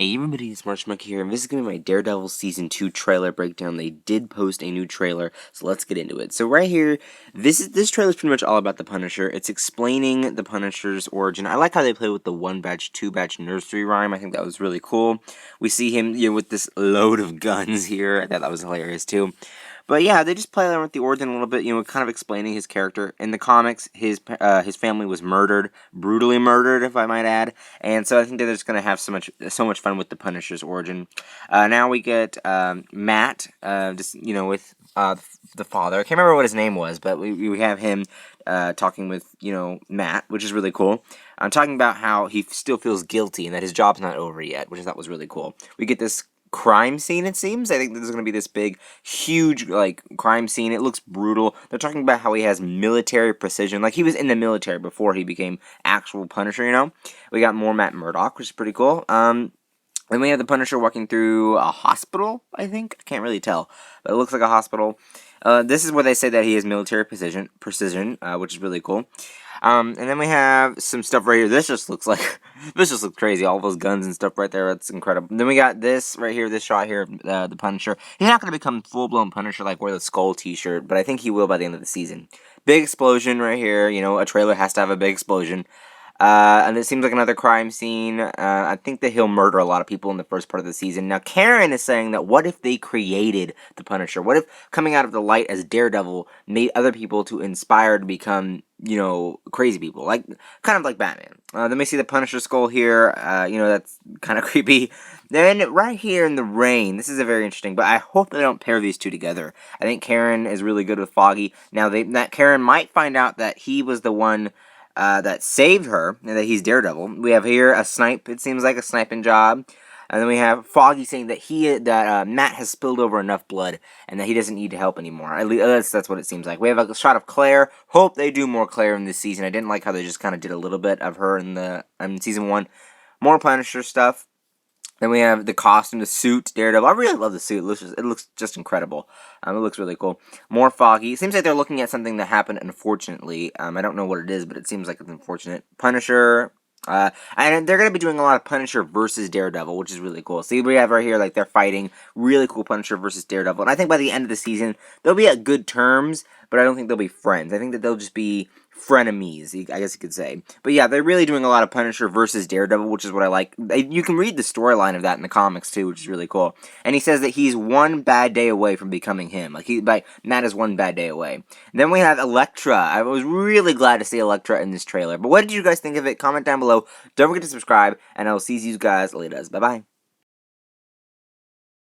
Hey everybody, it's March Monkey here, and this is going to be my Daredevil Season 2 trailer breakdown. They did post a new trailer, so let's get into it. So right here, this trailer is pretty much all about the Punisher. It's explaining the Punisher's origin. I like how they play with the 1-batch, 2-batch nursery rhyme. I think that was really cool. We see him with this load of guns here. I thought that was hilarious too. But yeah, they just play around with the origin a little bit, kind of explaining his character. In the comics, his family was murdered, brutally murdered, if I might add, and so I think that they're just gonna have so much fun with the Punisher's origin. Now we get Matt, just with the father. I can't remember what his name was, but we have him talking with Matt, which is really cool. I'm talking about how he still feels guilty and that his job's not over yet, which I thought was really cool. We get this crime scene, it seems. I think there's going to be this big, huge, crime scene. It looks brutal. They're talking about how he has military precision. Like, he was in the military before he became actual Punisher, We got more Matt Murdock, which is pretty cool. Then we have the Punisher walking through a hospital, I think. I can't really tell, but it looks like a hospital. This is where they say that he has military precision, which is really cool. And then we have some stuff right here. This just looks crazy. All those guns and stuff right there. That's incredible. Then we got this right here, this shot here, the Punisher. He's not going to become full-blown Punisher like wear the Skull t-shirt, but I think he will by the end of the season. Big explosion right here. A trailer has to have a big explosion. And it seems like another crime scene. I think that he'll murder a lot of people in the first part of the season. Now, Karen is saying that what if they created the Punisher? What if coming out of the light as Daredevil made other people to inspire to become, crazy people? Kind of like Batman. Then we see the Punisher skull here. That's kind of creepy. Then right here in the rain, this is a very interesting, but I hope they don't pair these two together. I think Karen is really good with Foggy. Now, that Karen might find out that he was the one that saved her, and that he's Daredevil. We have here a snipe. It seems like a sniping job. And then we have Foggy saying that Matt has spilled over enough blood and that he doesn't need help anymore. At least that's what it seems like. We have a shot of Claire. Hope they do more Claire in this season. I didn't like how they just kind of did a little bit of her in season 1. More Punisher stuff. Then we have the costume, the suit, Daredevil. I really love the suit. It looks just incredible. It looks really cool. More Foggy. It seems like they're looking at something that happened, unfortunately. I don't know what it is, but it seems like it's unfortunate. Punisher. And they're going to be doing a lot of Punisher versus Daredevil, which is really cool. See, we have right here, they're fighting. Really cool Punisher versus Daredevil. And I think by the end of the season, they'll be at good terms, but I don't think they'll be friends. I think that they'll just be frenemies, I guess you could say. But yeah, they're really doing a lot of Punisher versus Daredevil, which is what I like. You can read the storyline of that in the comics too, which is really cool. And he says that he's one bad day away from becoming him. Matt is one bad day away. Then we have Elektra. I was really glad to see Elektra in this trailer. But what did you guys think of it? Comment down below. Don't forget to subscribe, and I will see you guys later. Bye bye.